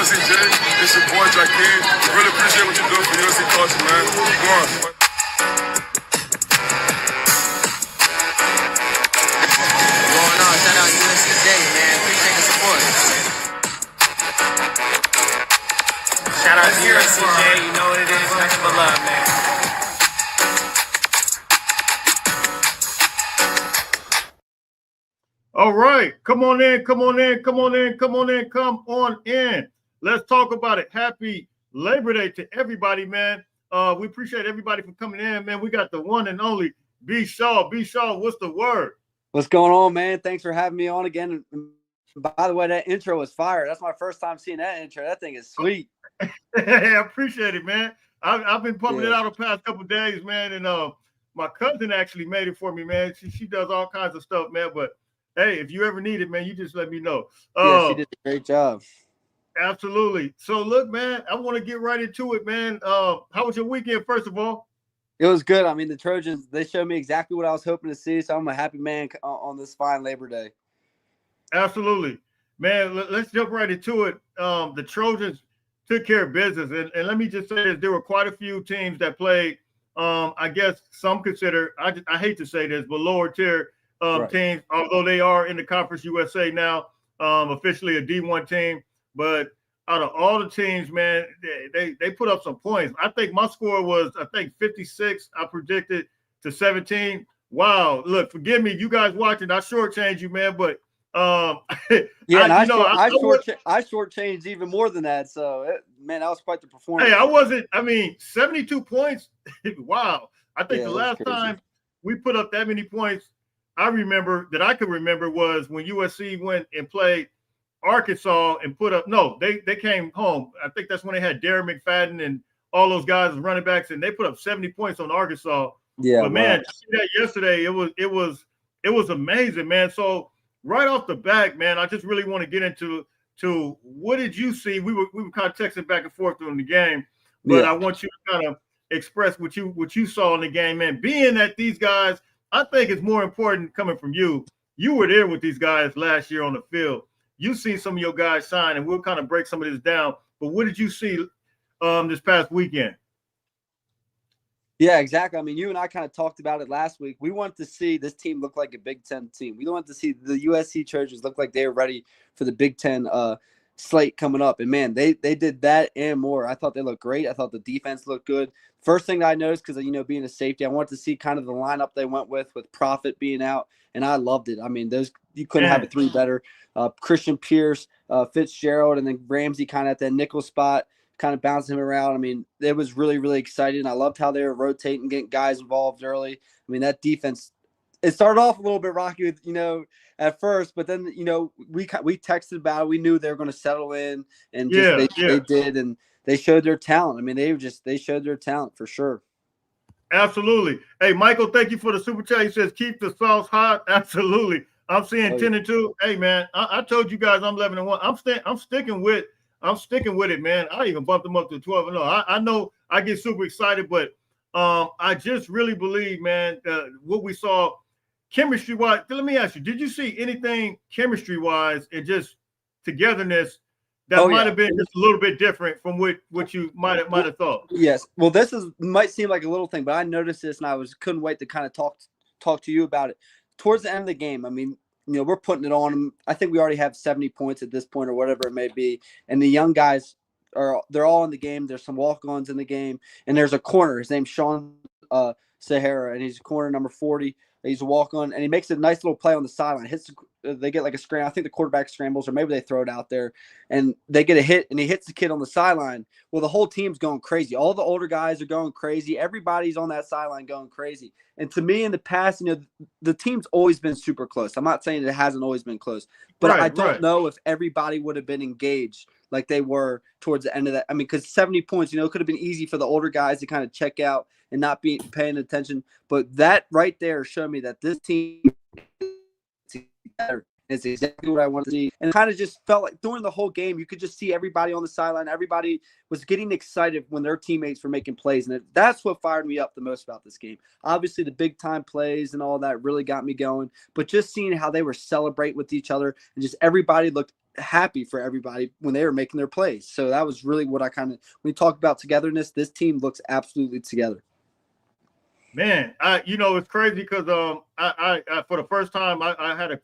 USCJ, it's your boy Jakeem. Really appreciate what you do for USC culture, man. Come on. Going on, shout out USCJ, man. Appreciate the support. Shout out to USCJ, you know what it is. Nothing but love, man. All right, come on in, come on in, come on in, come on in, come on in. Let's talk about it. Happy Labor Day to everybody, man. We appreciate everybody for coming in, man. We got the one and only B. Shaw. B. Shaw, what's the word? What's going on, man? Thanks for having me on again. By the way, that intro was fire. That's my first time seeing that intro. That thing is sweet. Hey, I appreciate it, man. I've been pumping it out the past couple of days, man. And my cousin actually made it for me, man. She does all kinds of stuff, man. But hey, if you ever need it, man, you just let me know. Yeah, she did a great job. Absolutely. So look, man, I want to get right into it, man. How was your weekend, first of all? It was good. I mean, the Trojans, they showed me exactly what I was hoping to see. So I'm a happy man on this fine Labor Day. Absolutely. Man, let's jump right into it. The Trojans took care of business. And let me just say this, there were quite a few teams that played, I guess some consider, I hate to say this, but lower tier teams, although they are in the Conference USA now, officially a D1 team. But out of all the teams, man, they put up some points. I think my score was, 56. I predicted to 17. Wow. Look, forgive me, you guys watching. I shortchanged you, man. But yeah, I shortchanged even more than that. So, man, that was quite the performance. Hey, 72 points. Wow. I think the last time we put up that many points, I could remember was when USC went and played Arkansas and put up. No, they came home. I think that's when they had Darren McFadden and all those guys as running backs, and they put up 70 points on Arkansas. Yeah, but man, to see that yesterday, it was amazing, man. So right off the bat, man, I just really want to get into what did you see? We were kind of texting back and forth during the game, but I want you to kind of express what you saw in the game, man. Being that these guys, I think it's more important coming from you. You were there with these guys last year on the field. You see some of your guys shine, and we'll kind of break some of this down. But what did you see this past weekend? Yeah, exactly. I mean, you and I kind of talked about it last week. We wanted to see this team look like a Big Ten team. We wanted to see the USC Trojans look like they were ready for the Big Ten slate coming up. And, man, they did that and more. I thought they looked great. I thought the defense looked good. First thing that I noticed, because, being a safety, I wanted to see kind of the lineup they went with Profit being out, and I loved it. I mean, you couldn't have a three better. Christian Pierce, Fitzgerald, and then Ramsey kind of at that nickel spot, kind of bouncing him around. I mean, it was really, really exciting. I loved how they were rotating, getting guys involved early. I mean, that defense, it started off a little bit rocky with, at first, but then, we texted about it. We knew they were going to settle in, and they did, and they showed their talent. I mean, they showed their talent for sure. Absolutely. Hey, Michael, thank you for the super chat. He says, keep the sauce hot. Absolutely. I'm seeing 10-2. Hey, man, I told you guys I'm 11-1. I'm sticking with it, man. I even bumped them up to 12-0. I know I get super excited, but I just really believe, man, what we saw chemistry-wise. Let me ask you, did you see anything chemistry-wise and just togetherness that might have been just a little bit different from what you might have thought? Yes. Well, this might seem like a little thing, but I noticed this, and couldn't wait to kind of talk to you about it. Towards the end of the game, I mean, we're putting it on them. I think we already have 70 points at this point or whatever it may be. And the young guys they're all in the game. There's some walk-ons in the game. And there's a corner. His name's Sean Sahara, and he's corner number 40. He's a walk-on, and he makes a nice little play on the sideline. They get like a scramble. I think the quarterback scrambles, or maybe they throw it out there, and they get a hit, and he hits the kid on the sideline. Well, the whole team's going crazy. All the older guys are going crazy. Everybody's on that sideline going crazy. And to me, in the past, the team's always been super close. I'm not saying it hasn't always been close, but I don't know if everybody would have been engaged like they were towards the end of that. I mean, because 70 points, it could have been easy for the older guys to kind of check out and not be paying attention. But that right there showed me that this team is together. It's exactly what I want to see. And it kind of just felt like during the whole game, you could just see everybody on the sideline. Everybody was getting excited when their teammates were making plays. And that's what fired me up the most about this game. Obviously, the big-time plays and all that really got me going. But just seeing how they were celebrating with each other and just everybody looked happy for everybody when they were making their plays. So that was really what I kind of – when you talk about togetherness, this team looks absolutely together. Man, it's crazy because I for the first time I had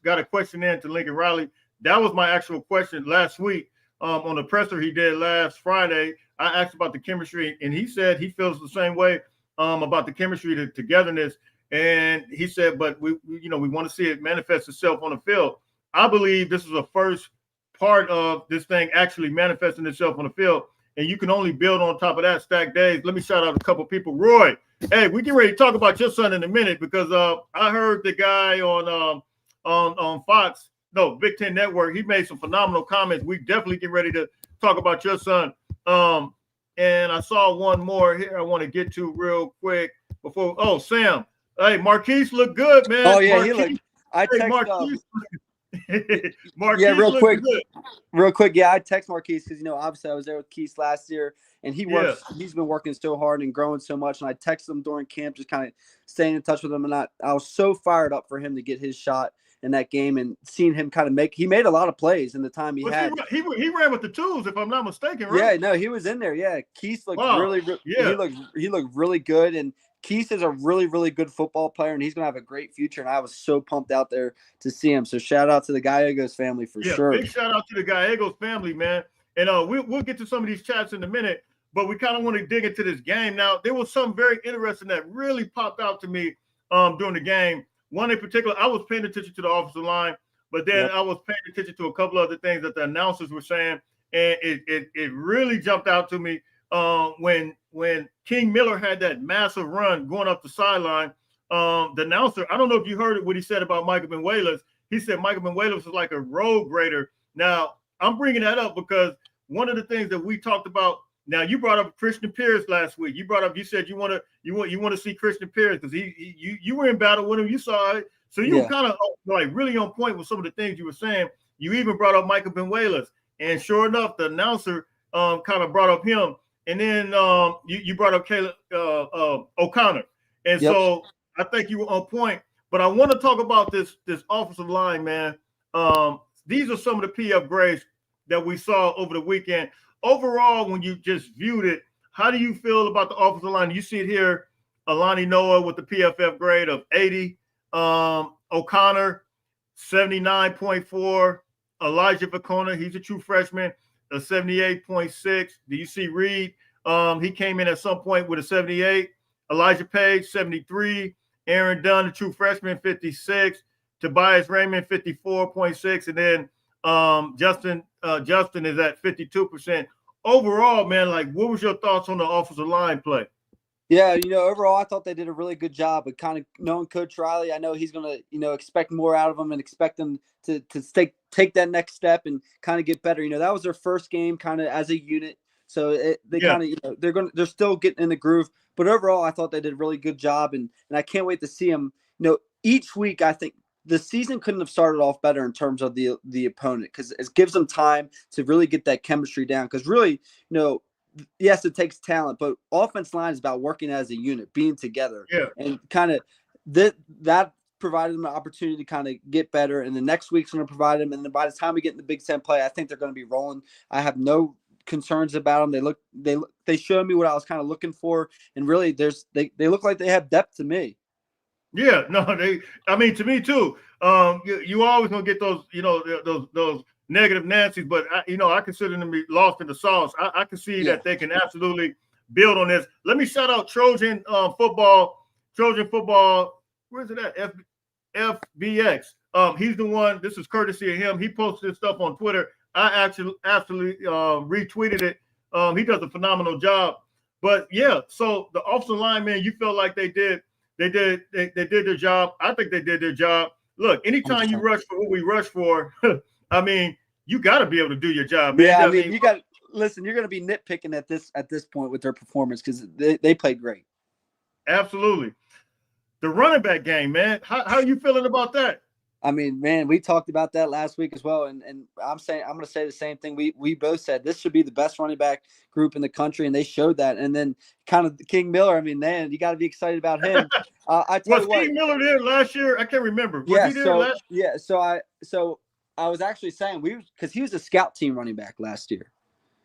got a question in to Lincoln Riley. That was my actual question last week on the presser he did last Friday. I asked about the chemistry, and he said he feels the same way about the chemistry, the togetherness. And he said, but we want to see it manifest itself on the field. I believe this is the first part of this thing actually manifesting itself on the field. And you can only build on top of that, stack days. Let me shout out a couple people. Roy, hey, we get ready to talk about your son in a minute because I heard the guy on Fox, no, Big Ten Network, he made some phenomenal comments. We definitely get ready to talk about your son. And I saw one more here I want to get to real quick before. Oh, Sam. Hey, Marquise looked good, man. Oh, yeah, Marquise, he looked. I texted Marquise real quick. Good. Real quick, I text Marquise because obviously I was there with Keith last year, and he's been working so hard and growing so much. And I texted him during camp, just kind of staying in touch with him. And I was so fired up for him to get his shot in that game and seeing him kind of he made a lot of plays in the time he had. He ran with the tools, if I'm not mistaken, right? Yeah, no, he was in there. Yeah, Keith looked he looked really good, and Keith is a really, really good football player, and he's going to have a great future, and I was so pumped out there to see him. So shout out to the Gallegos family for sure. Big shout out to the Gallegos family, man. And we'll get to some of these chats in a minute, but we kind of want to dig into this game. Now, there was something very interesting that really popped out to me during the game. One in particular, I was paying attention to the offensive line, but then I was paying attention to a couple other things that the announcers were saying, and it really jumped out to me when King Miller had that massive run going up the sideline. The announcer, I don't know if you heard what he said about Michael Benuelas. He said Michael Benuelas was like a road grader. Now, I'm bringing that up because one of the things that we talked about. Now, you brought up Christian Pierce last week. You said you want to see Christian Pierce because you were in battle with him. You saw it, so you were kind of like really on point with some of the things you were saying. You even brought up Michael Benuelas, and sure enough, the announcer kind of brought up him, and then you brought up Caleb O'Connor, and so I think you were on point. But I want to talk about this offensive line, man. These are some of the PF grades that we saw over the weekend. Overall, when you just viewed it, how do you feel about the offensive line? You see it here, Alani Noah with the PFF grade of 80, O'Connor, 79.4, Elijah Vacona, he's a true freshman, a 78.6. Do you see Reed? He came in at some point with a 78. Elijah Page, 73. Aaron Dunn, a true freshman, 56. Tobias Raymond, 54.6. And then Justin is at 52%. Overall, man, like, what was your thoughts on the offensive line play? Yeah, overall, I thought they did a really good job of kind of knowing Coach Riley. I know he's going to, expect more out of them and expect them to take that next step and kind of get better. That was their first game kind of as a unit. So they kind of, they're still getting in the groove. But overall, I thought they did a really good job. And I can't wait to see them. Each week, I think, the season couldn't have started off better in terms of the opponent because it gives them time to really get that chemistry down. Because really, yes, it takes talent, but offense line is about working as a unit, being together. Yeah. And kind of that provided them an opportunity to kind of get better. And the next week's going to provide them. And then by the time we get in the Big Ten play, I think they're going to be rolling. I have no concerns about them. They showed me what I was kind of looking for. And really, they look like they have depth to me. Yeah, no, to me too. You always gonna get those, those negative Nancy's, but I consider them to be lost in the sauce. I can see that they can absolutely build on this. Let me shout out Trojan football. Where's it at? FBX. He's the one. This is courtesy of him. He posted this stuff on Twitter. I actually absolutely retweeted it. He does a phenomenal job. But yeah, so the offensive line, man, you felt like they did their job. I think they did their job. Look, anytime you rush for what we rush for, I mean, you got to be able to do your job, man. Yeah, I mean, you got to listen. You're going to be nitpicking at this point with their performance because they played great. Absolutely. The running back game, man. How are you feeling about that? I mean, man, we talked about that last week as well, and I'm going to say the same thing. We both said this should be the best running back group in the country, and they showed that. And then kind of King Miller. I mean, man, you got to be excited about him. I tell you what, King Miller there last year? I can't remember. Was yeah, he there last? Yeah, so I was actually saying because he was a scout team running back last year.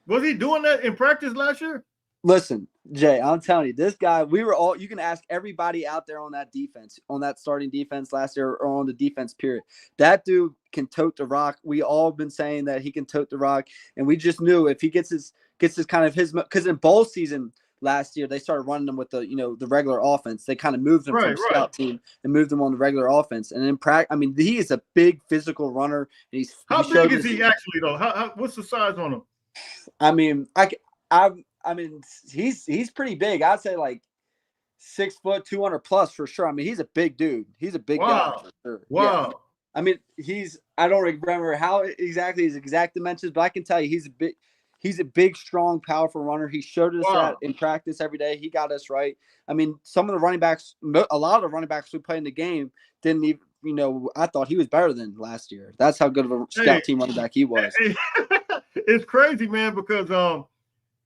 Was he doing that in practice last year? Listen, Jay, I'm telling you, this guy, you can ask everybody out there on that defense, on that starting defense last year or on the defense period. That dude can tote the rock. We all been saying that he can tote the rock. And we just knew if he gets his because in bowl season last year, they started running him with the regular offense. They kind of moved him from scout team and moved him on the regular offense. And in practice, I mean, he is a big physical runner. And how big is he actually though? What's the size on him? I mean, I mean, he's pretty big. I'd say like 6 foot, 200 plus for sure. I mean, he's a big dude. He's a big guy. For sure. Wow. Yeah. I mean, I don't remember how exactly his exact dimensions, but I can tell you he's a big, strong, powerful runner. He showed us that in practice every day. He got us right. I mean, some of the running backs, a lot of the running backs who played in the game didn't even, I thought he was better than last year. That's how good of a scout team running back he was. It's crazy, man, because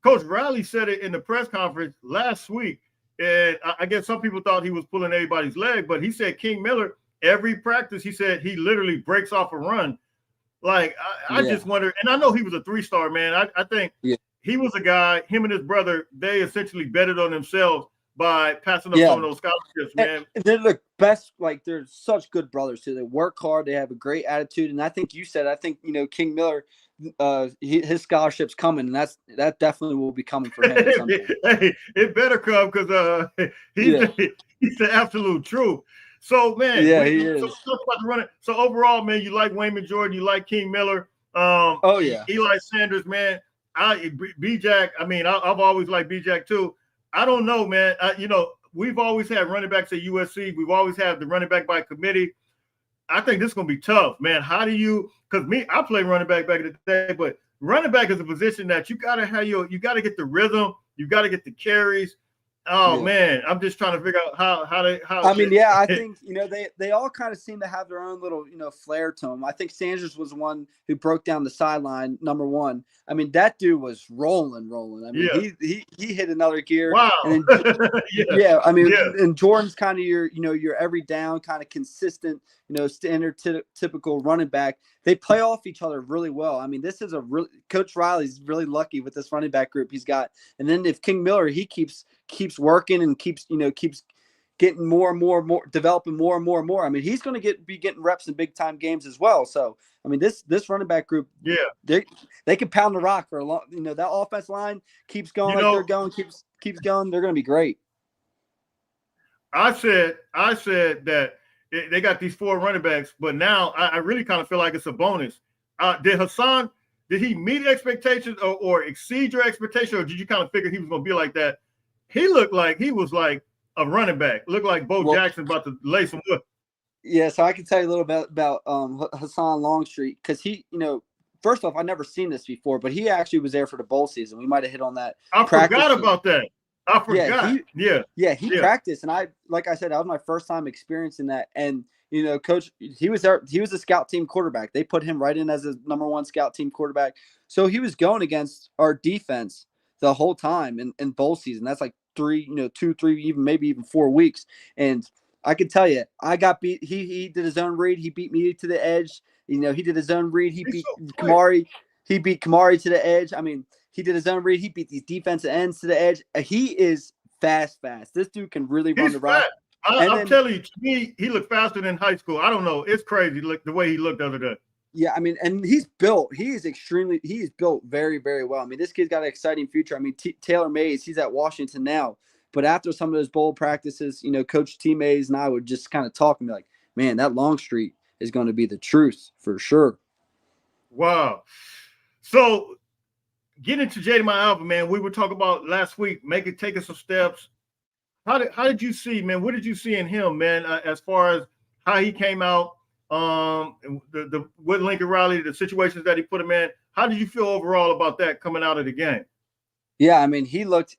Coach Riley said it in the press conference last week, and I guess some people thought he was pulling everybody's leg, but he said King Miller, every practice, he said he literally breaks off a run. Like, I just wonder, and I know he was a 3-star, man. I think he was a guy, him and his brother, they essentially betted on themselves by passing up some of those scholarships, man. And they're the best, like, they're such good brothers, too. They work hard, they have a great attitude, and I think King Miller – his scholarship's coming, and that definitely will be coming for him. Hey, it better come because he's the absolute truth. So, man, he is. So overall, man, you like Wayman Jordan, you like King Miller, Eli Sanders, man. B-Jack. I mean, I've always liked B-Jack too. I don't know, man. We've always had running backs at USC. We've always had the running back by committee. I think this is going to be tough, man. How do you – because I played running back in the day, but running back is a position that you got to have you got to get the rhythm. You got to get the carries. Man, I'm just trying to figure out how they – I think, they all kind of seem to have their own little, flair to them. I think Sanders was the one who broke down the sideline, number one. I mean, that dude was rolling. I mean, he hit another gear. Wow. And then, and Jordan's kind of your every down kind of consistent, standard typical running back. They play off each other really well. I mean, this is Coach Riley's really lucky with this running back group he's got. And then if King Miller, he keeps working and keeps getting more and more, developing more and more. I mean, he's going to be getting reps in big time games as well. So, I mean, this running back group, they can pound the rock for a long. That offense line keeps going they're going, keeps going. They're going to be great. I said that they got these 4 running backs, but now I really kind of feel like it's a bonus. Did he meet expectations or exceed your expectation, or did you kind of figure he was going to be like that? He looked like he was like a running back. Looked like Bo Jackson about to lay some wood. Yeah, so I can tell you a little bit about Hassan Longstreet because he, first off, I've never seen this before, but he actually was there for the bowl season. We might have hit on that. I forgot about that. I forgot. He practiced, and like I said, that was my first time experiencing that. And Coach, he was there. He was a scout team quarterback. They put him right in as a number 1 scout team quarterback. So he was going against our defense the whole time in bowl season. That's like 2, 3, even maybe even 4 weeks. And I can tell you, I got beat. He did his own read. He beat me to the edge. He did his own read. He beat Kamari. He beat Kamari to the edge. I mean, he did his own read. He beat these defensive ends to the edge. He is fast. This dude can really run the rock. I'm telling you, to me, he looked faster than high school. I don't know. It's crazy the way he looked the other day. Yeah, I mean, and he's built very, very well. I mean, this kid's got an exciting future. I mean, Taylor Mays, he's at Washington now. But after some of those bowl practices, Coach T. Mays and I would just kind of talk and be like, man, that Longstreet is going to be the truth for sure. Wow. So getting to J.D. My album, man, we were talking about last week, taking some steps. How did you see, man? What did you see in him, man, as far as how he came out, with Lincoln Riley, the situations that he put him in? How did you feel overall about that coming out of the game? Yeah, I mean, he looked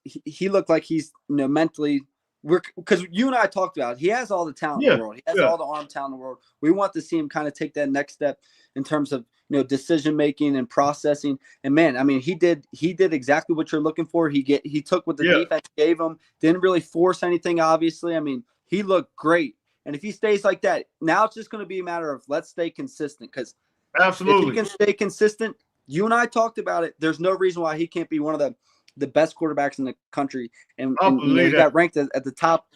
like he's mentally because you and I talked about it, he has all the talent in the world. He has all the arm talent in the world. We want to see him kind of take that next step in terms of decision making and processing. And man, I mean, he did exactly what you're looking for. He took what the defense gave him. Didn't really force anything. Obviously, I mean, he looked great. And if he stays like that, now it's just going to be a matter of let's stay consistent. Because absolutely, if he can stay consistent, you and I talked about it. There's no reason why he can't be one of the best quarterbacks in the country. And he got ranked at the top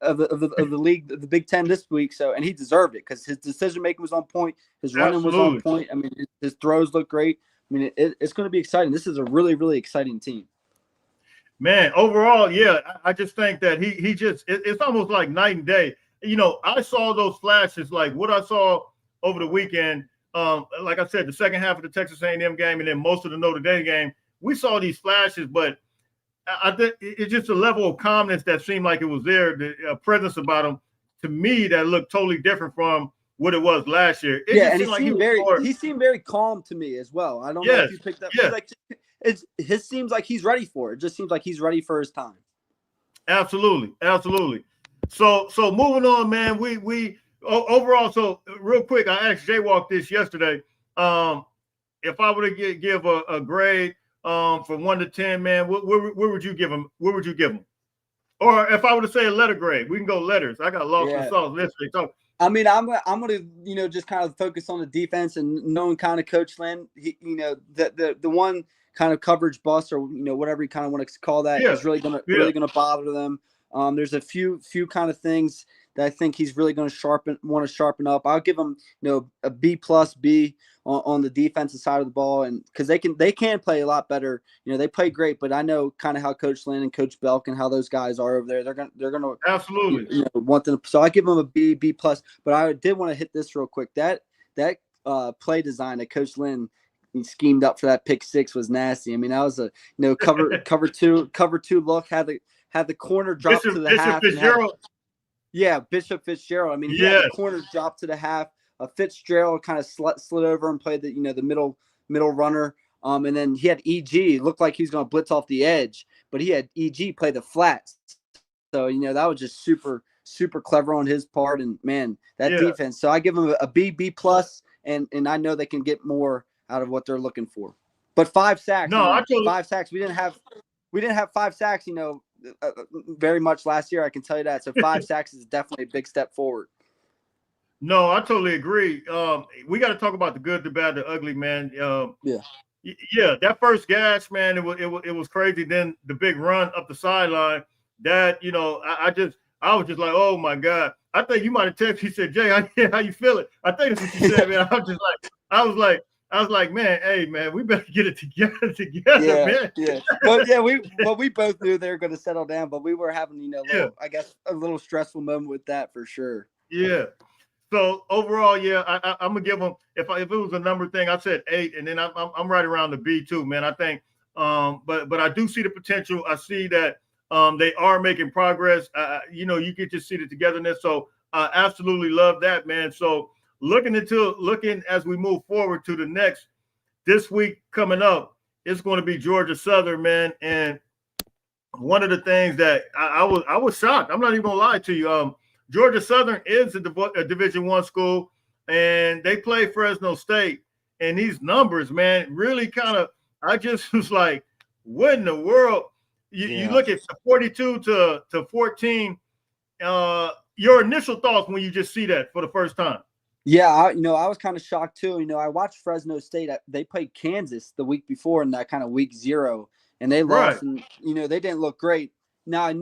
of the league, the Big Ten this week. So, and he deserved it because his decision making was on point. His running was on point. I mean, his throws look great. I mean, it's going to be exciting. This is a really, really exciting team. Man, overall, yeah, I just think that he just it's almost like night and day. I saw those flashes like what I saw over the weekend. Like I said, the second half of the Texas A&M game and then most of the Notre Dame game, we saw these flashes, but I think it's just a level of calmness that seemed like it was there, the presence about him to me that looked totally different from what it was last year. And he seemed very calm to me as well. I don't know if you picked up. Yeah. Like, seems like he's ready for it. It just seems like he's ready for his time. Absolutely. So moving on, man. We overall. So real quick, I asked Jaywalk this yesterday. If I were to give a grade from 1 to 10, man, where would you give him? Where would you give him? Or if I were to say a letter grade, we can go letters. I got lost in the sauce yesterday. So, I mean, I'm gonna just kind of focus on the defense and knowing kind of Coach Lynn. The one kind of coverage bust or whatever you kind of want to call that is really gonna bother them. There's a few kind of things that I think he's really going to want to sharpen up. I'll give him a B+ B on the defensive side of the ball, and because they can play a lot better. They play great, but I know kind of how Coach Lynn and Coach Belk and how those guys are over there. They're gonna absolutely want them. So I give them a B+. But I did want to hit this real quick. That play design that Coach Lynn schemed up for that pick 6 was nasty. I mean, that was a cover two look, had the corner drop to the half. Bishop Fitzgerald. I mean, he had the corner drop to the half. Fitzgerald kind of slid over and played the middle runner. And then he had EG. It looked like he was going to blitz off the edge, but he had EG play the flats. So that was just super, super clever on his part. And man, that defense. So I give him a B+, and I know they can get more out of what they're looking for. But 5 sacks. No, 5 sacks. We didn't have 5 sacks. Very much last year, I can tell you that. So 5 sacks is definitely a big step forward. No, I totally agree. We got to talk about the good, the bad, the ugly, man. That first gash, man, it was crazy. Then the big run up the sideline. That I was just like, oh my God. I think you might have texted. He said, Jay, how you feeling? I think that's what you said, man. I was like, man, hey, man, we better get it together, man. Yeah. But we both knew they were going to settle down, but we were having, a little stressful moment with that for sure. Yeah. So overall, I'm gonna give them. If it was a number thing, I said 8, and then I'm right around the B too, man. I think, but I do see the potential. I see that they are making progress. You could just see the togetherness. So I absolutely love that, man. So. Looking as we move forward to the next this week coming up, it's going to be Georgia Southern, man. And one of the things that I was shocked. I'm not even gonna lie to you. Georgia Southern is a Division I school, and they play Fresno State. And these numbers, man, really kind of. I just was like, what in the world? You look at 42 to 14. Your initial thoughts when you just see that for the first time. Yeah, I was kind of shocked too. I watched Fresno State. They played Kansas the week before in that kind of week 0, and they lost. And they didn't look great. Now,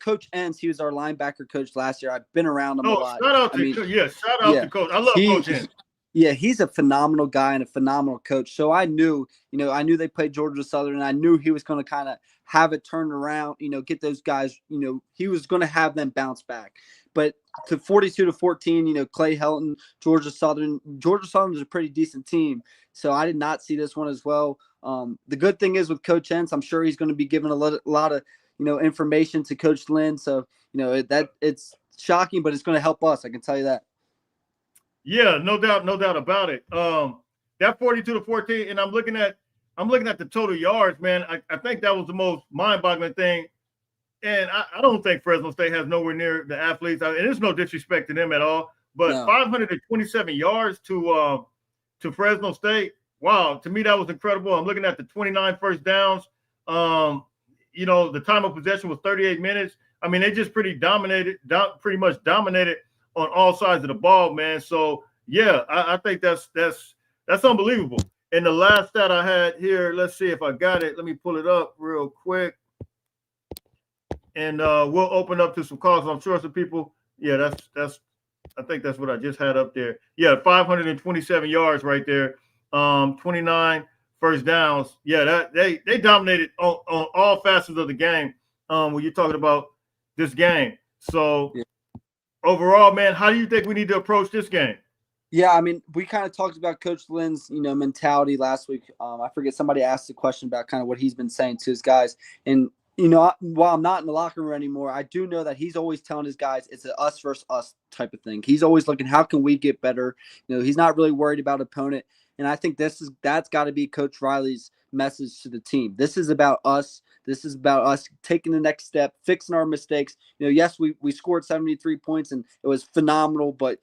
Coach Entz, he was our linebacker coach last year. I've been around him a lot. Shout out to Coach. I love Coach Entz. Yeah, he's a phenomenal guy and a phenomenal coach. So I knew they played Georgia Southern, and I knew he was going to kind of have it turned around. Get those guys. He was going to have them bounce back. But to 42 to 14, Clay Helton, Georgia Southern is a pretty decent team. So I did not see this one as well. The good thing is with Coach Entz, I'm sure he's going to be giving a lot of information to Coach Lynn. So that it's shocking, but it's going to help us. I can tell you that. Yeah, no doubt about it. That 42 to 14, and I'm looking at the total yards, man. I think that was the most mind-boggling thing and I don't think Fresno State has nowhere near the athletes. And there's no disrespect to them at all. But No. 527 yards to Fresno State. Wow, to me that was incredible. I'm looking at the 29 first downs. The time of possession was 38 minutes. I mean, they just pretty much dominated on all sides of the ball, man. So yeah, I think that's unbelievable. And the last stat I had here, let's see if I got it. Let me pull it up real quick. And we'll open up to some calls. I'm sure some people, yeah, I think that's what I just had up there. Yeah, 527 yards right there. 29 first downs. Yeah, they dominated on all facets of the game when you're talking about this game. So overall, man, how do you think we need to approach this game? Yeah, I mean, we kind of talked about Coach Lynn's, mentality last week. I forget, somebody asked a question about kind of what he's been saying to his guys. And, while I'm not in the locker room anymore, I do know that he's always telling his guys it's an us versus us type of thing. He's always looking, how can we get better? He's not really worried about opponent. And I think that's got to be Coach Riley's message to the team. This is about us. This is about us taking the next step, fixing our mistakes. Yes, we scored 73 points and it was phenomenal, but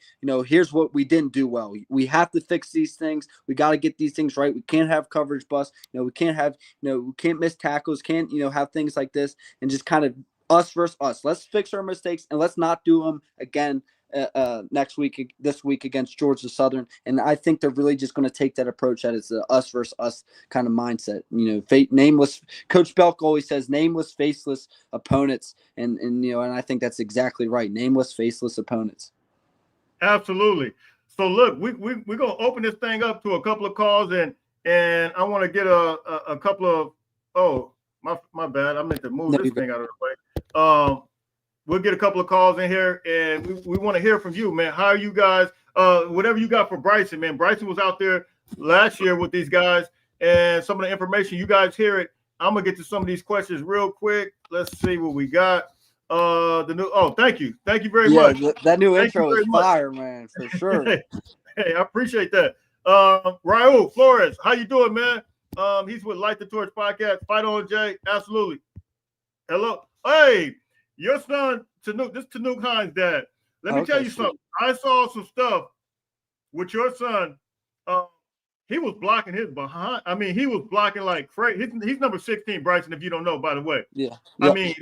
here's what we didn't do well. We have to fix these things. We got to get these things right. We can't have coverage busts. We can't have, we can't miss tackles, can't, have things like this, and just kind of us versus us. Let's fix our mistakes and let's not do them again this week against Georgia Southern. And I think they're really just going to take that approach that it's a us versus us kind of mindset. Nameless. Coach Belk always says nameless, faceless opponents, and I think that's exactly right. Nameless, faceless opponents. Absolutely. So look, we're gonna open this thing up to a couple of calls, and I want to get a couple of. Oh, my bad. I meant to move this thing out of the way. We'll get a couple of calls in here, and we want to hear from you, man. How are you guys? Whatever you got for Bryson, man. Bryson was out there last year with these guys, and some of the information, you guys hear it. I'm going to get to some of these questions real quick. Let's see what we got. Thank you. Thank you very much. That new intro is fire, man, for sure. Hey, I appreciate that. Raul Flores, how you doing, man? He's with Light the Torch podcast. Fight on, Jay. Absolutely. Hello. Hey. Your son, Tanuk, this Tanuk Hines' dad. Let me tell you something. I saw some stuff with your son. He was blocking his behind. I mean, he was blocking like crazy. He's number 16, Bryson, if you don't know, by the way. Yeah. I mean,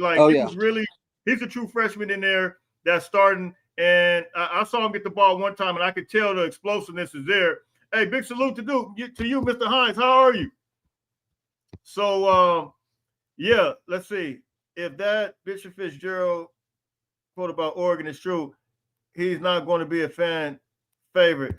he's a true freshman in there that's starting. And I saw him get the ball one time, and I could tell the explosiveness is there. Hey, big salute to you, Mr. Hines. How are you? So, let's see. If that Bishop Fitzgerald quote about Oregon is true, he's not going to be a fan favorite.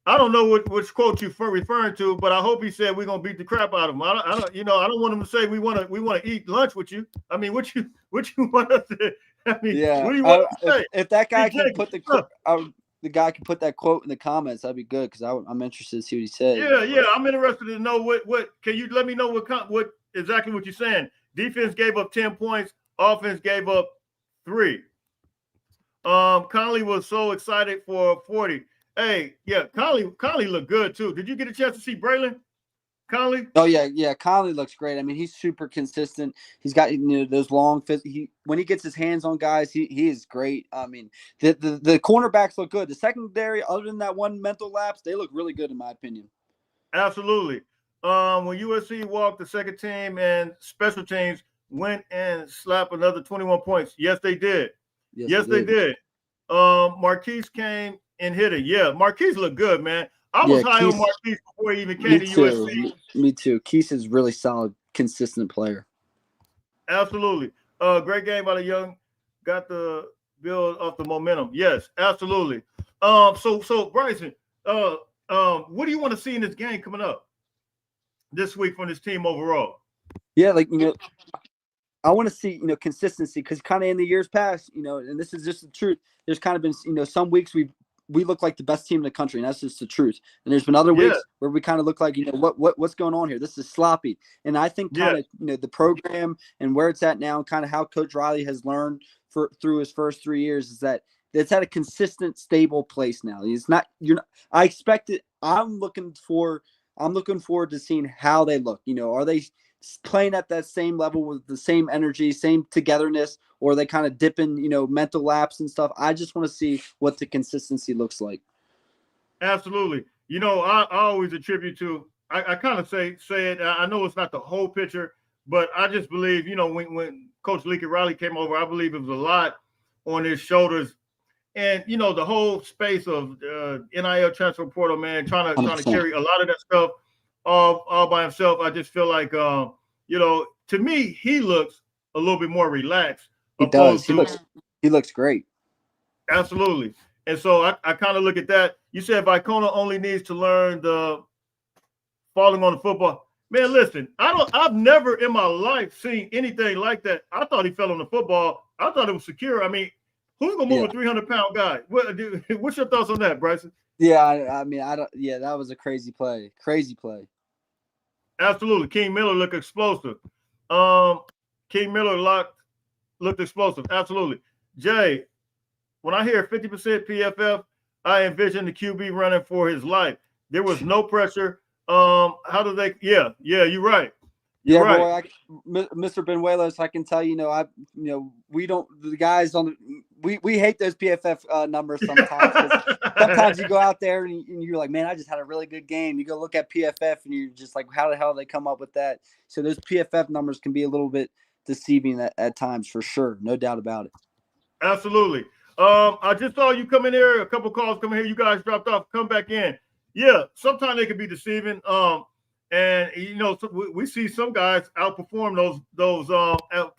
I don't know which quote you're referring to, but I hope he said we're gonna beat the crap out of him. I don't want him to say we want to eat lunch with you. I mean, what you want us to? I mean, what do you want to say? If that guy can put the guy can put that quote in the comments, that'd be good because I'm interested to see what he said. Yeah, I'm interested to know what. Can you let me know what exactly what you're saying? Defense gave up 10 points. Offense gave up 3. Conley was so excited for 40. Hey, yeah, Conley looked good too. Did you get a chance to see Braylon Conley? Oh yeah. Conley looks great. I mean, he's super consistent. He's got those long fits. When he gets his hands on guys, he is great. I mean, the cornerbacks look good. The secondary, other than that one mental lapse, they look really good in my opinion. Absolutely. When USC walked, the second team and special teams went and slapped another 21 points. Yes, they did. Yes, they did. Marquise came and hit it. Yeah, Marquise looked good, man. I was high on Marquise before he even came to USC. Me too. Keith is really solid, consistent player. Absolutely. Great game by the young. Got the build off the momentum. Yes, absolutely. So Bryson, what do you want to see in this game coming up this week from this team overall? Yeah, I want to see, consistency because kind of in the years past, and this is just the truth. There's kind of been, some weeks we look like the best team in the country, and that's just the truth. And there's been other weeks where we kind of look like, what's going on here? This is sloppy. And I think kind of, the program and where it's at now and kind of how Coach Riley has learned through his first 3 years is that it's at a consistent, stable place now. I expect it. I'm looking for I'm looking forward to seeing how they look. Are they playing at that same level with the same energy, same togetherness, or are they kind of dipping, mental laps and stuff? I just want to see what the consistency looks like. Absolutely. I always attribute to, I kind of say it. I know it's not the whole picture, but I just believe, when Coach Leaky Riley came over, I believe it was a lot on his shoulders. And, the whole space of NIL transfer portal, man, trying to carry a lot of that stuff all by himself. I just feel like, to me, he looks a little bit more relaxed. He does. He looks great. Absolutely. And so I kind of look at that. You said Vicona only needs to learn the falling on the football. Man, listen, I've never in my life seen anything like that. I thought he fell on the football. I thought it was secure. I mean, who's gonna move a 300-pound guy? What's your thoughts on that, Bryson? Yeah, I mean, I don't. Yeah, that was a crazy play. Crazy play. Absolutely. King Miller looked explosive. King Miller looked explosive. Absolutely. Jay, when I hear 50% PFF, I envision the QB running for his life. There was no pressure. How do they? Yeah, you're right. You're right. Boy, Mr. Benuelos, I can tell we don't. The guys we hate those PFF numbers sometimes. Sometimes you go out there and you're like, man, I just had a really good game. You go look at PFF and you're just like, how the hell did they come up with that? So those PFF numbers can be a little bit deceiving at times, for sure, no doubt about it. Absolutely. I just saw you come in here. A couple calls come in here. You guys dropped off. Come back in. Yeah, sometimes they can be deceiving. And we see some guys outperform those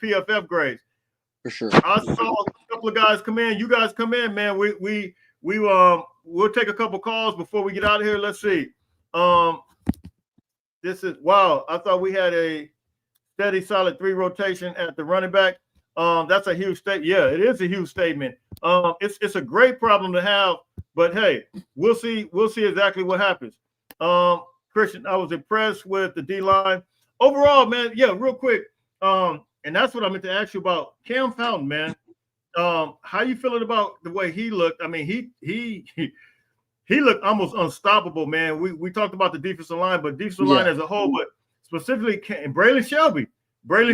PFF grades. For sure. I saw a couple of guys come in. You guys come in, man. We'll take a couple calls before we get out of here. Let's see. This is wow. I thought we had a steady, solid 3 rotation at the running back. That's a huge statement. Yeah, it is a huge statement. It's a great problem to have, but hey, we'll see exactly what happens. Christian, I was impressed with the D-line. Overall, man, yeah, real quick. And that's what I meant to ask you about. Cam Fountain, man. How you feeling about the way he looked? I mean, he looked almost unstoppable, man. We talked about the defensive line, but defensive line as a whole, but specifically Braylon Shelby.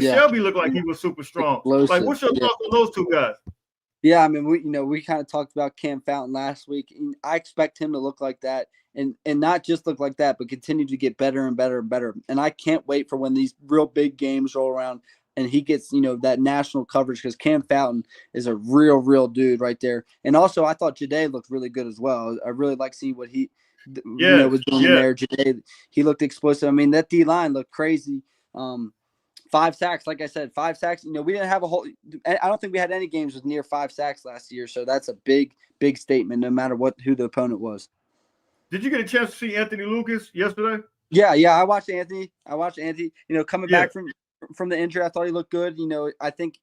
Shelby looked like he was super strong. Explosive. Like, what's your thoughts on those two guys? Yeah, I mean, we kind of talked about Cam Fountain last week. I expect him to look like that, and not just look like that, but continue to get better and better and better. And I can't wait for when these real big games roll around and he gets, that national coverage, because Cam Fountain is a real dude right there. And also, I thought Jade looked really good as well. I really like seeing what he was doing in there. Jade, he looked explosive. I mean, that D-line looked crazy. 5 sacks, like I said, 5 sacks. We didn't have I don't think we had any games with near 5 sacks last year. So that's a big statement, no matter who the opponent was. Did you get a chance to see Anthony Lucas yesterday? Yeah. I watched Anthony. Coming back from the injury, I thought he looked good. I think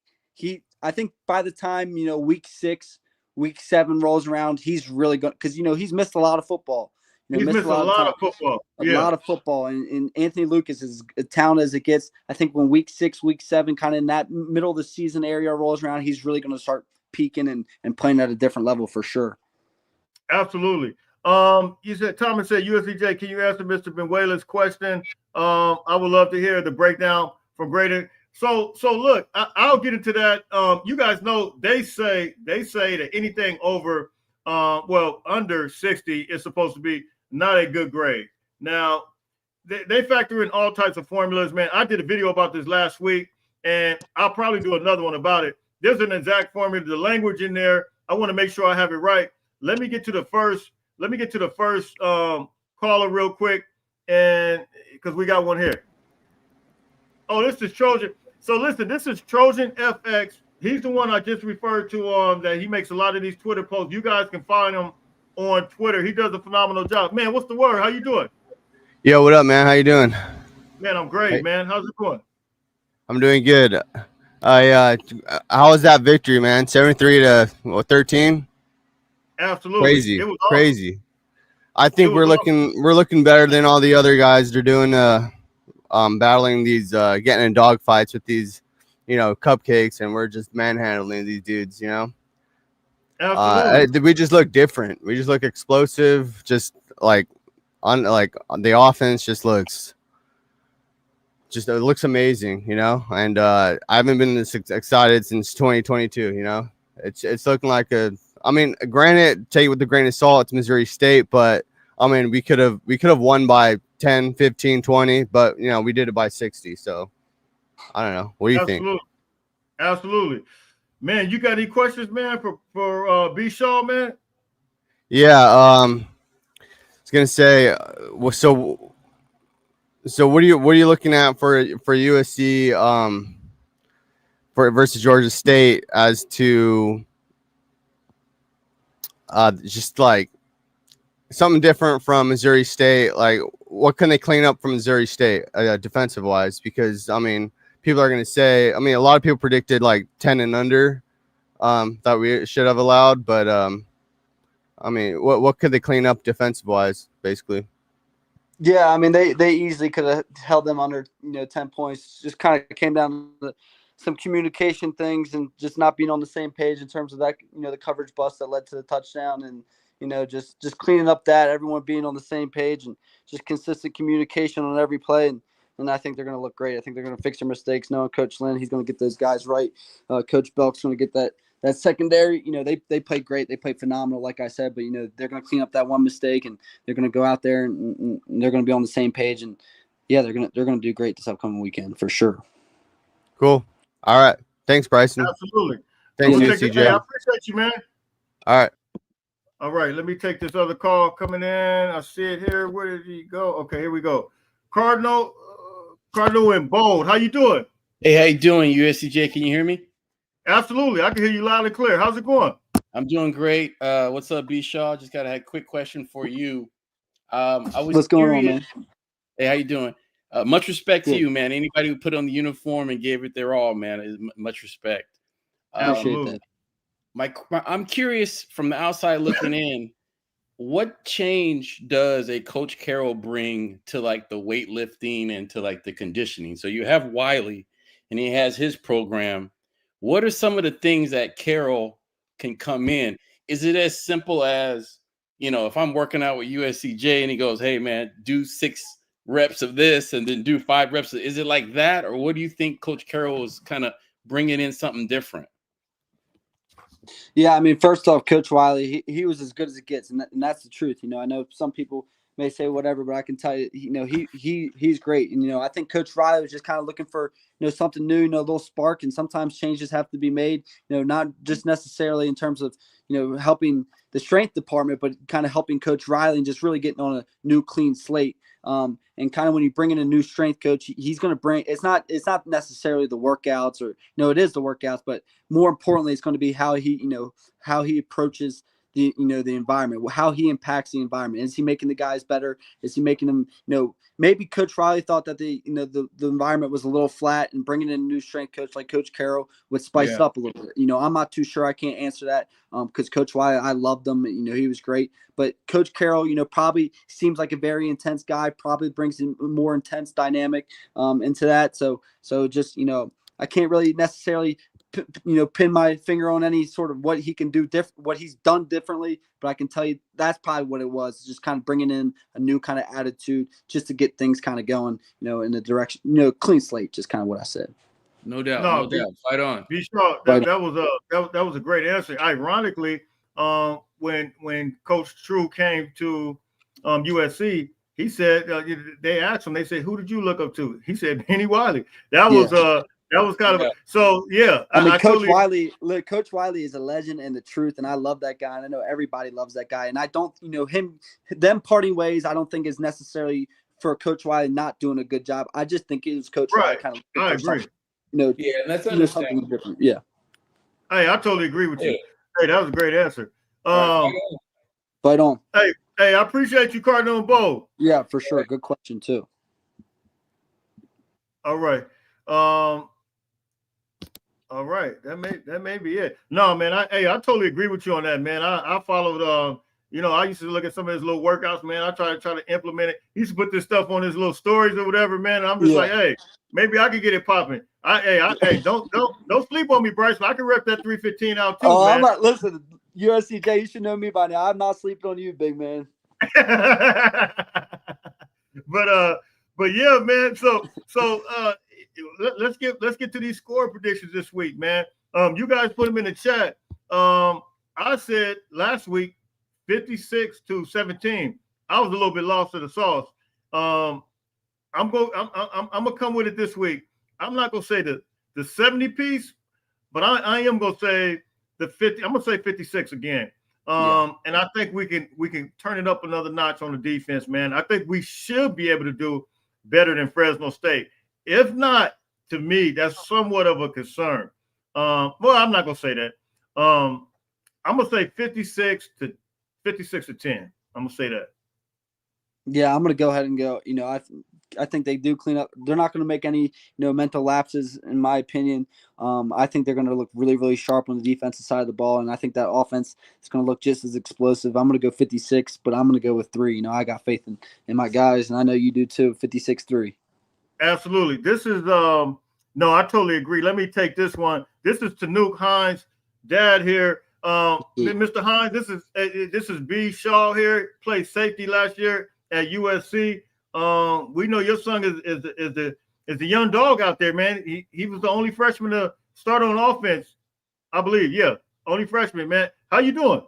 by the time, week 6, week 7 rolls around, he's really going, because, he's missed a lot of football. He's missed a lot of football. A lot of football. And Anthony Lucas is as talented as it gets. I think when week 6, week 7, kind of in that middle of the season area rolls around, he's really going to start peaking and playing at a different level for sure. Absolutely. You said, Thomas said, USCJ, can you answer Mr. Benuelos' question? I would love to hear the breakdown from Braden. So look, I'll get into that. You guys know they say that anything over, under 60 is supposed to be not a good grade. Now, they factor in all types of formulas, man. I did a video about this last week, and I'll probably do another one about it. There's an exact formula, the language in there. I want to make sure I have it right. Let me get to the first caller real quick, and because we got one here. Oh, this is Trojan. So listen, this is Trojan FX. He's the one I just referred to that he makes a lot of these Twitter posts. You guys can find him on Twitter. He does a phenomenal job. Man, what's the word? How you doing? Yo, what up, man? How you doing? Man, I'm great, man. How's it going? I'm doing good. How was that victory, man? 73-13? Absolutely. Crazy. It was crazy. Awesome. I think we're looking better than all the other guys. They're doing battling these getting in dog fights with these cupcakes, and we're just manhandling these dudes, Absolutely. We just look different. We just look explosive, just like the offense just looks amazing, you know. And I haven't been this excited since 2022. You know, it's looking like I mean, granted, take it with a grain of salt, it's Missouri State, but I mean, we could have won by 10, 15, 20, but you know, we did it by 60. So I don't know. What do you think? Absolutely. Man, you got any questions, man, for B Shaw, man? Yeah, I was gonna say, so what are you looking at for USC for versus Georgia State as to just like something different from Missouri State? Like, what can they clean up from Missouri State defensive wise? Because I mean, people are gonna say, I mean, a lot of people predicted like 10 and under that we should have allowed, but I mean, what could they clean up defensive wise, basically? Yeah, I mean, they easily could have held them under 10 points. Just kind of came down to some communication things and just not being on the same page in terms of that, the coverage bust that led to the touchdown, and just cleaning up that, everyone being on the same page and just consistent communication on every play. And I think they're going to look great. I think they're going to fix their mistakes. Knowing Coach Lynn, he's going to get those guys right. Coach Belk's going to get that secondary. They played great. They played phenomenal, like I said. But they're going to clean up that one mistake, and they're going to go out there and they're going to be on the same page. And yeah, they're going to do great this upcoming weekend for sure. Cool. All right. Thanks, Bryson. Absolutely. Thanks, USCJ. USCJ. I appreciate you, man. All right. All right. Let me take this other call coming in. I see it here. Where did he go? Okay, here we go. Cardinal in bold. How you doing? Hey, how you doing, USCJ? Can you hear me? Absolutely. I can hear you loud and clear. How's it going? I'm doing great. What's up, B. Shaw? Just got a quick question for you. What's going on, man? Hey, how you doing? Much respect to you, man. Anybody who put on the uniform and gave it their all, man, is much respect. Absolutely. I'm curious from the outside looking in, what change does a Coach Carroll bring to like the weightlifting and to like the conditioning? So you have Wiley and he has his program. What are some of the things that Carroll can come in? Is it as simple as, if I'm working out with USCJ and he goes, hey, man, do 6 reps of this and then do 5 reps? Is it like that? Or what do you think Coach Carroll is kind of bringing in something different? Yeah, I mean, first off, Coach Wiley, he was as good as it gets, and that's the truth. I know some people may say whatever, but I can tell you, he's great. And I think Coach Riley was just kind of looking for something new, a little spark, and sometimes changes have to be made. Not just necessarily in terms of helping the strength department, but kind of helping Coach Riley and just really getting on a new clean slate. And kind of when you bring in a new strength coach, he's going to bring, it's not necessarily the workouts or it is the workouts, but more importantly, it's going to be how he approaches the environment, how he impacts the environment. Is he making the guys better? Is he making them, maybe Coach Riley thought that the environment was a little flat, and bringing in a new strength coach like Coach Carroll would spice it up a little bit. I'm not too sure. I can't answer that because Coach Riley, I loved him. He was great. But Coach Carroll, probably seems like a very intense guy, probably brings in a more intense dynamic into that. So just, I can't really necessarily pin my finger on any sort of what he can do what he's done differently, but I can tell you that's probably what it was, just kind of bringing in a new kind of attitude just to get things kind of going, in the direction, clean slate, just kind of what I said. No doubt. Fight on. Be sure that was a great answer. Ironically, when Coach True came to USC, he said they asked him, they said, who did you look up to? He said Benny Wiley. That was kind of so. Yeah, I mean, Coach Wiley is a legend and the truth, and I love that guy. And I know everybody loves that guy. And I don't, them parting ways, I don't think is necessarily for Coach Wiley not doing a good job. I just think it was Coach Wiley kind of. I agree. And that's something different. Yeah. Hey, I totally agree with you. Hey, that was a great answer. Fight on. Hey, I appreciate you, Cardinal and Bo. Yeah, for sure. Good question too. All right. All right, that may be it. No, man, I totally agree with you on that, man. I followed I used to look at some of his little workouts, man. I try to implement it. He used to put this stuff on his little stories or whatever, man. And I'm just like, hey, maybe I could get it popping. Don't sleep on me, Bryce. I can rep that 315 out too, man. I'm not, listen, USCJ, you should know me by now. I'm not sleeping on you, big man. but yeah, man. Let's get to these score predictions this week, man. You guys put them in the chat. I said last week 56-17. I was a little bit lost in the sauce. I'm gonna come with it this week. I'm not gonna say the 70 piece, but I am gonna say the 50. I'm gonna say 56 again. And I think we can turn it up another notch on the defense, man. I think we should be able to do better than Fresno State. If not, to me, that's somewhat of a concern. Well, I'm not gonna say that. I'm gonna say 56-10. I'm gonna say that. Yeah, I'm gonna go ahead and go. I think they do clean up. They're not going to make any, mental lapses, in my opinion. I think they're going to look really, really sharp on the defensive side of the ball, and I think that offense is going to look just as explosive. I'm going to go 56, but I'm going to go with 3. I got faith in my guys, and I know you do too. 56-3. Absolutely. This is no, I totally agree. Let me take this one. This is Tanuk Hines' dad here. Mr. Hines, this is B. Shaw here. Played safety last year at USC. We know your son is the young dog out there, man. He was the only freshman to start on offense, I believe. Yeah, only freshman, man. How you doing?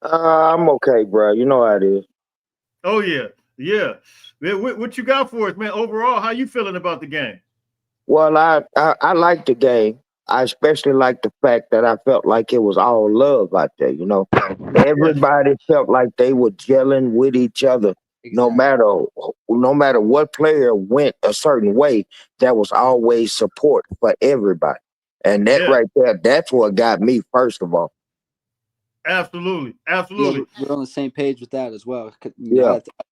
I'm okay, bro. You know how it is. Oh yeah. What you got for us, man? Overall, how you feeling about the game? Well, I like the game. I especially like the fact that I felt like it was all love out there. Everybody felt like they were gelling with each other. Exactly. No matter what player went a certain way, there was always support for everybody. And that right there, that's what got me, first of all. Absolutely. Yeah, we're on the same page with that as well.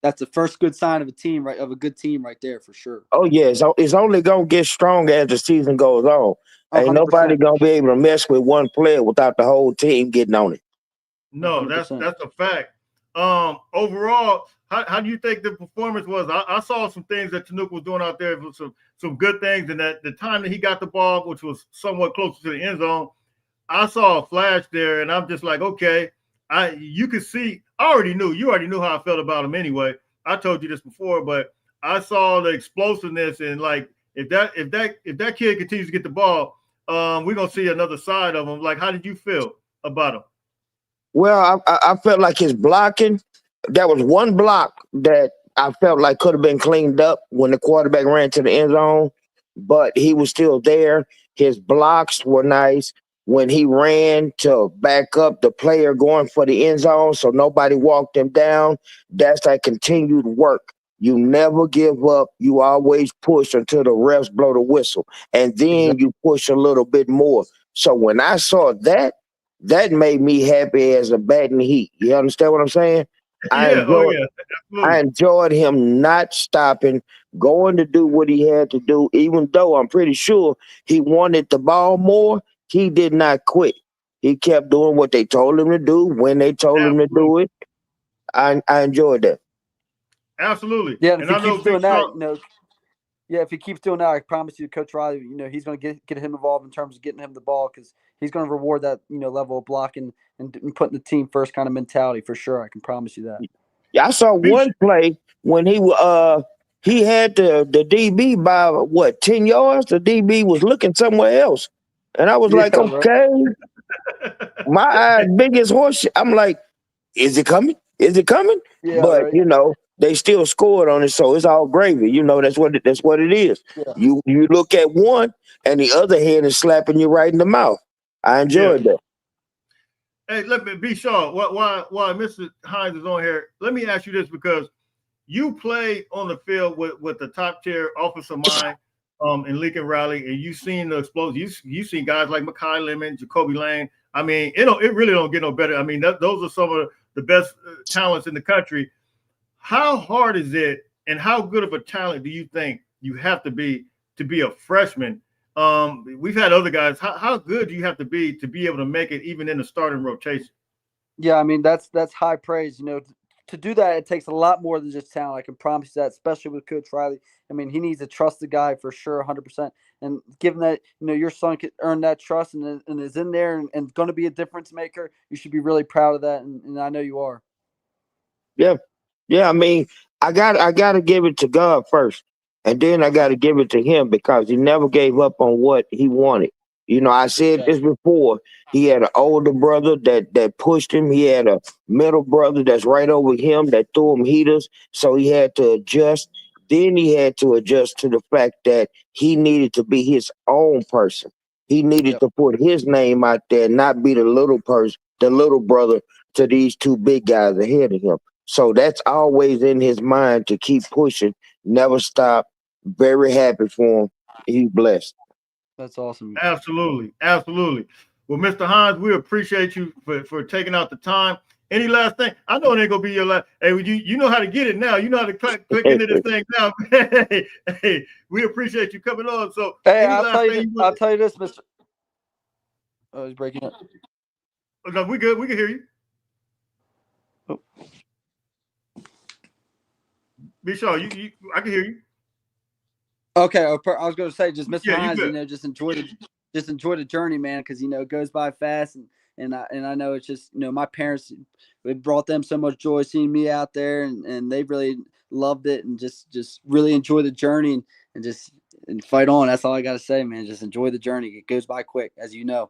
That's the first good sign of a team, right? Of a good team, right there for sure. Oh yeah, it's only gonna get stronger as the season goes on. 100%. Ain't nobody gonna be able to mess with one player without the whole team getting on it. No, 100%. That's a fact. Overall, how do you think the performance was? I saw some things that Tanuk was doing out there, some good things, and that the time that he got the ball, which was somewhat closer to the end zone, I saw a flash there, and I'm just like, okay, you could see. You already knew how I felt about him anyway. I told you this before, but I saw the explosiveness, and like if that kid continues to get the ball, we're gonna see another side of him. Like, how did you feel about him? Well, I felt like his blocking, there was one block that I felt like could have been cleaned up when the quarterback ran to the end zone, but he was still there. His blocks were nice. When he ran to back up the player going for the end zone so nobody walked him down, that's that continued work. You never give up. You always push until the refs blow the whistle, and then you push a little bit more. So when I saw that, that made me happy as a bat in the heat. You understand what I'm saying? I enjoyed him not stopping, going to do what he had to do, even though I'm pretty sure he wanted the ball more. He did not quit. He kept doing what they told him to do when they told him to do it. I enjoyed that. Absolutely. Yeah, and if he keeps doing that, if he keeps doing that, I promise you, Coach Riley, he's going to get him involved in terms of getting him the ball, because he's going to reward that, level of blocking and putting the team first kind of mentality for sure. I can promise you that. Yeah, I saw one play when he had the DB by 10 yards. The DB was looking somewhere else, and I was like, okay, my eyes big as horse. I'm like, is it coming? Is it coming? Yeah, but right. they still scored on it, so it's all gravy. That's what it is. Yeah. You look at one, and the other hand is slapping you right in the mouth. I enjoyed that. Hey, let me be sure. While Mr. Hines is on here, let me ask you this, because you play on the field with the top tier offensive mind in Lincoln Riley, and you've seen the explosion. You've seen guys like Mekhi Lemon, Jacoby Lane. I mean, it really don't get no better. I mean, those are some of the best talents in the country. How hard is it, and how good of a talent do you think you have to be a freshman? We've had other guys. How good do you have to be able to make it even in the starting rotation? Yeah, I mean, that's high praise. To do that, it takes a lot more than just talent. I can promise you that, especially with Coach Riley. I mean, he needs to trust the guy for sure, 100%. And given that, your son could earn that trust and is in there and going to be a difference maker, you should be really proud of that. And I know you are. Yeah. I mean, I got to give it to God first, and then I got to give it to him because he never gave up on what he wanted. You know, I said this before. He had an older brother that pushed him. He had a middle brother that's right over him that threw him heaters. So he had to adjust. Then he had to adjust to the fact that he needed to be his own person. He needed to put his name out there, not be the little person, the little brother to these two big guys ahead of him. So that's always in his mind to keep pushing, never stop. Very happy for him. He's blessed. That's awesome. Absolutely. Absolutely. Well, Mr. Hines, we appreciate you for taking out the time. Any last thing? I know it ain't gonna be your last. Hey, you know how to get it now. You know how to click into this thing now. Hey, we appreciate you coming on. So, hey, I'll tell you this, Mr. Oh, he's breaking up. Oh, no, we good. We can hear you. Oh. Be sure I can hear you. Okay, I was going to say, just Mr. Hines, good. just enjoy the journey, man, because it goes by fast, and I know it's just my parents, it brought them so much joy seeing me out there, and they really loved it, and just really enjoy the journey and fight on. That's all I got to say, man. Just enjoy the journey. It goes by quick, as you know.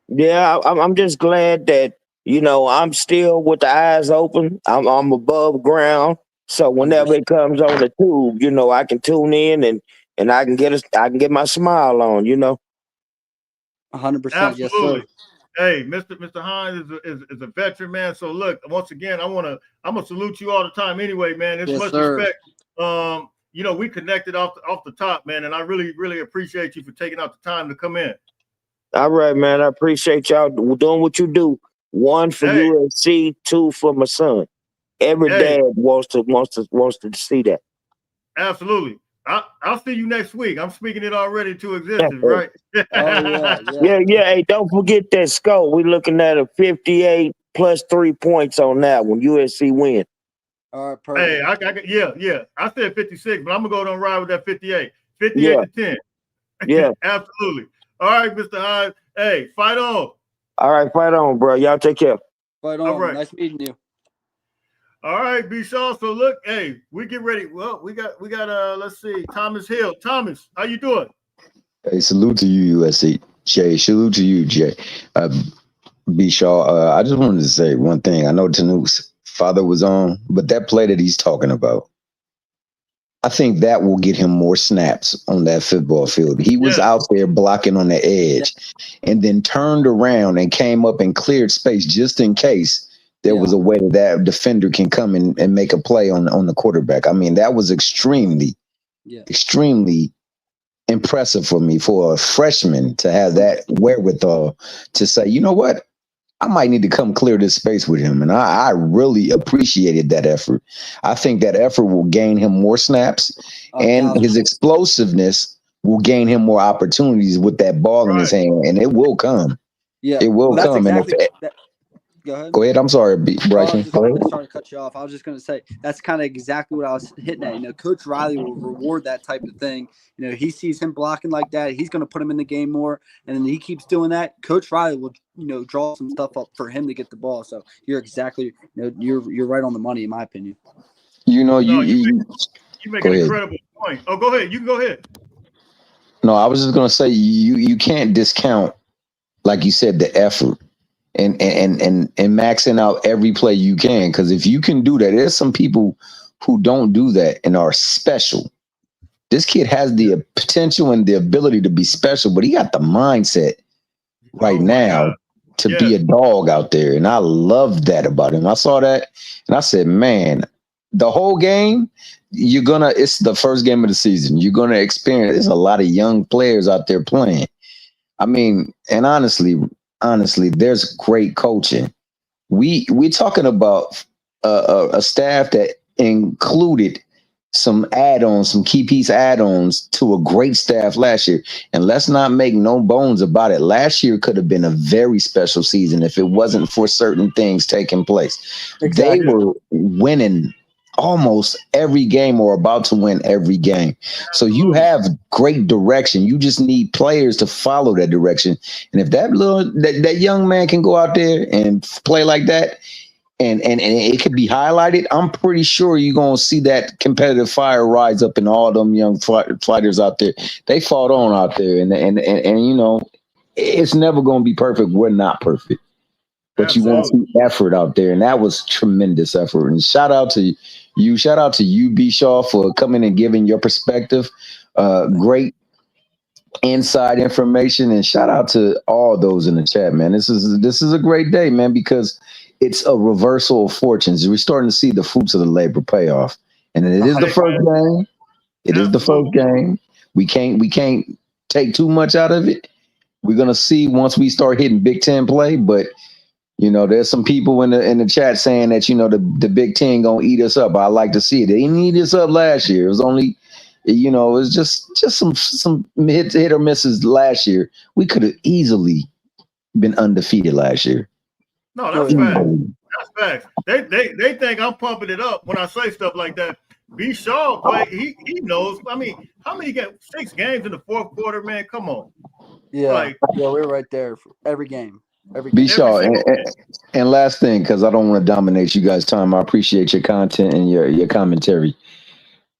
Yeah, I'm just glad that I'm still with the eyes open. I'm above ground, so whenever it comes on the tube, I can tune in and I can get my smile on. 100%, yes, sir. Hey, Mr. Hines is a veteran, man. So look, once again, I'm gonna salute you all the time anyway, man. It's much respect. We connected off the top, man, and I really, really appreciate you for taking out the time to come in. All right, man. I appreciate y'all doing what you do. One for USC, two for my son. Every dad wants to see that. Absolutely. I'll see you next week. I'm speaking it already to existence, right? Yeah. Hey, don't forget that score. We're looking at a 58 plus 3 points on that one. USC win. All right, perfect. Hey, I said 56, but I'm gonna go and ride with that 58. 58 to 10. Yeah. Absolutely. All right, Mr. Hines. Hey, fight on. All right, fight on, bro. Y'all take care. Fight on. All right. Nice meeting you. All right, B. Shaw. So look, hey, we get ready. Well, we got let's see, Thomas Hill. Thomas, how you doing? Hey, salute to you, USC. Jay, salute to you, Jay. B. Shaw, I just wanted to say one thing. I know Tanuk's father was on, but that play that he's talking about, I think that will get him more snaps on that football field. He was out there blocking on the edge and then turned around and came up and cleared space just in case there was a way that defender can come and make a play on the quarterback. I mean, that was extremely impressive for me, for a freshman to have that wherewithal to say, you know what? I might need to come clear this space with him. And I really appreciated that effort. I think that effort will gain him more snaps, and his explosiveness will gain him more opportunities with that ball in his hand, and it will come. Yeah, it will come. Go ahead. Go ahead. I'm sorry, Bryson. Sorry to cut you off. I was just going to say that's kind of exactly what I was hitting at. Coach Riley will reward that type of thing. He sees him blocking like that. He's going to put him in the game more, and then he keeps doing that. Coach Riley will, draw some stuff up for him to get the ball. So you're exactly, you're right on the money, in my opinion. You make an incredible point. Oh, go ahead. You can go ahead. No, I was just going to say you can't discount, like you said, the effort. And maxing out every play you can, because if you can do that, there's some people who don't do that and are special. This kid has the potential and the ability to be special, but he got the mindset now to be a dog out there, and I love that about him. I saw that and I said, man, the whole game, it's the first game of the season. You're gonna experience. There's a lot of young players out there playing. I mean, and honestly, there's great coaching. We're talking about a staff that included some add-ons, some key piece add-ons to a great staff last year. And let's not make no bones about it. Last year could have been a very special season if it wasn't for certain things taking place. Exactly. They were winning almost every game or about to win every game. So you have great direction. You just need players to follow that direction. And if that young man can go out there and play like that and it could be highlighted, I'm pretty sure you're gonna see that competitive fire rise up in all them young fighters out there. They fought on out there, and you know, it's never gonna be perfect. We're not perfect, but you want to see effort out there, and that was tremendous effort. And shout out to you, B. Shaw, for coming and giving your perspective. Great inside information, and shout out to all those in the chat, man. This is a great day, man, because it's a reversal of fortunes. We're starting to see the fruits of the labor pay off, and it is the first game. It is the first game. We can't take too much out of it. We're gonna see once we start hitting Big Ten play, but you know, there's some people in the chat saying that, you know, the Big Ten gonna eat us up. I like to see it. They didn't eat us up last year. It was only, you know, it was just some hit or misses last year. We could have easily been undefeated last year. No, that's facts. That's facts. They think I'm pumping it up when I say stuff like that. B. Shaw play. He knows. I mean, how many games? 6 games in the fourth quarter, man. Come on. Yeah, we're right there for every game. B. Shaw, and last thing, because I don't want to dominate you guys' time. I appreciate your content and your commentary.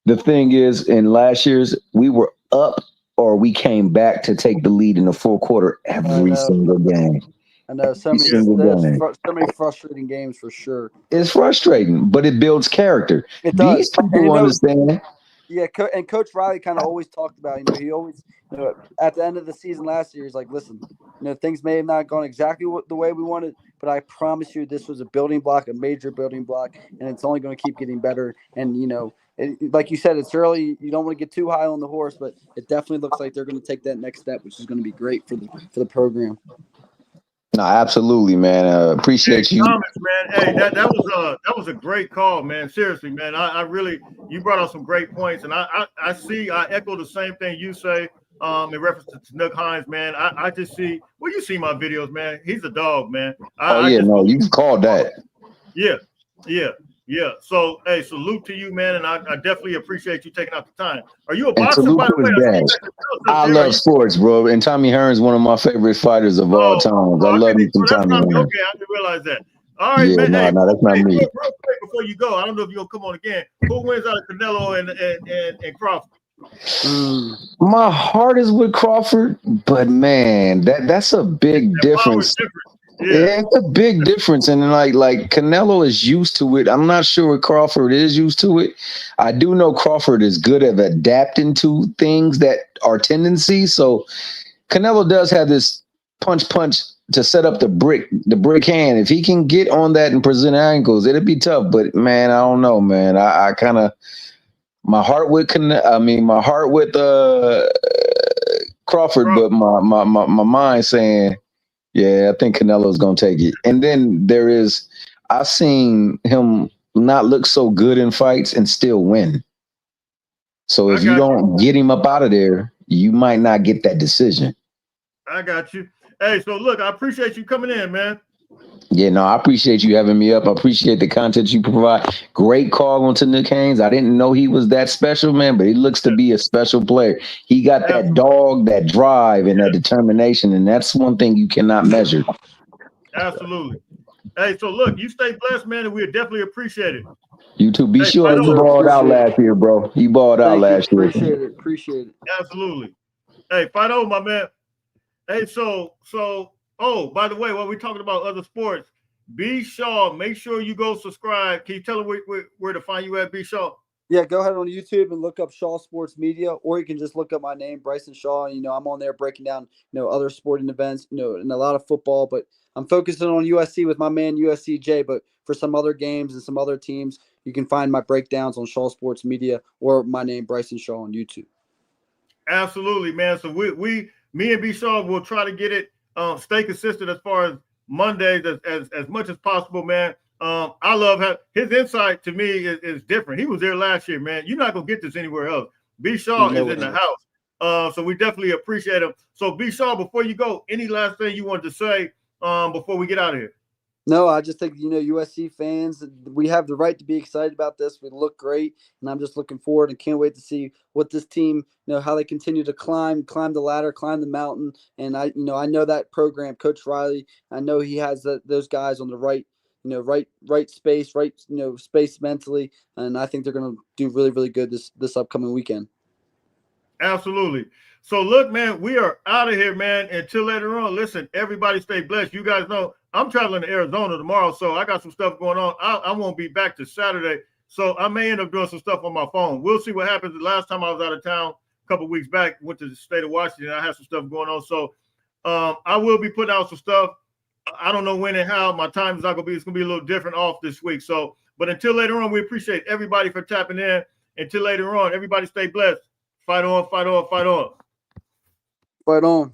The thing is, in last year's, we were up or we came back to take the lead in the fourth quarter every single game. I know so many frustrating games for sure. It's frustrating, but it builds character. It does. These people understand. Yeah, and Coach Riley kind of always talked about, you know, he always, you know, at the end of the season last year, he's like, listen, you know, things may have not gone exactly the way we wanted, but I promise you this was a building block, a major building block, and it's only going to keep getting better. And, you know, like you said, it's early. You don't want to get too high on the horse, but it definitely looks like they're going to take that next step, which is going to be great for the program. No, absolutely, man. Appreciate you. Comments, man. Hey, that was a great call, man. Seriously, man. I really, you brought up some great points, and I echo the same thing you say in reference to Tanuk Hines, man. I just see, well, you see my videos, man. He's a dog, man. You called that. Yeah. So, hey, salute to you, man, and I definitely appreciate you taking out the time. Are you a boxer, by the way? I love sports, bro, and Tommy Hearn's one of my favorite fighters of all times. I love me some Tommy Hearn. Okay, I didn't realize that. All right, man. No, that's not me. Real quick before you go, I don't know if you're gonna come on again. Who wins out of Canelo and Crawford? My heart is with Crawford, but man, that's a big difference. Yeah, it's a big difference, and like Canelo is used to it. I'm not sure if Crawford is used to it. I do know Crawford is good at adapting to things that are tendencies. So Canelo does have this punch to set up the brick hand. If he can get on that and present angles, it'll be tough. But man, I don't know, man. I kind of my heart with Crawford, but my mind saying, yeah, I think Canelo's going to take it. And then I've seen him not look so good in fights and still win. So if you don't get him up out of there, you might not get that decision. I got you. Hey, so look, I appreciate you coming in, man. Yeah, no, I appreciate you having me up. I appreciate the content you provide. Great call on Tanuk Haynes. I didn't know he was that special, man, but he looks to be a special player. He got that dog, that drive, and that determination, and that's one thing you cannot measure. Absolutely. Hey, so look, you stay blessed, man, and we definitely appreciate it. You too. Be sure you balled out last year, bro. You balled out last year. Appreciate it. Absolutely. Hey, fight over, my man. Hey, so. Oh, by the way, while we're talking about other sports, B. Shaw, make sure you go subscribe. Can you tell them where to find you at, B. Shaw? Yeah, go ahead on YouTube and look up Shaw Sports Media, or you can just look up my name, Bryson Shaw. You know, I'm on there breaking down, other sporting events, and a lot of football, but I'm focusing on USC with my man USCJ. But for some other games and some other teams, you can find my breakdowns on Shaw Sports Media or my name, Bryson Shaw, on YouTube. Absolutely, man. So me and B. Shaw will try to get it. Stay consistent as far as Mondays as much as possible, man. I love his insight to me is different. He was there last year, man. You're not gonna get this anywhere else. B. Shaw is in the house, so we definitely appreciate him. So B. Shaw, before you go, any last thing you wanted to say before we get out of here? No, I just think, USC fans, we have the right to be excited about this. We look great, and I'm just looking forward and can't wait to see what this team, how they continue to climb the ladder, climb the mountain. And I know that program, Coach Riley, I know he has those guys on the right right space, right space mentally, and I think they're going to do really, really good this upcoming weekend. Absolutely. So look, man, we are out of here, man. Until later on, listen, everybody stay blessed. You guys know I'm traveling to Arizona tomorrow, so I got some stuff going on. I won't be back to Saturday, so I may end up doing some stuff on my phone. We'll see what happens. The last time I was out of town a couple of weeks back, went to the state of Washington. I had some stuff going on, so I will be putting out some stuff. I don't know when and how. My time is not going to be. It's going to be a little different off this week. So, but until later on, we appreciate everybody for tapping in. Until later on, everybody stay blessed. Fight on, fight on, fight on. Fight on.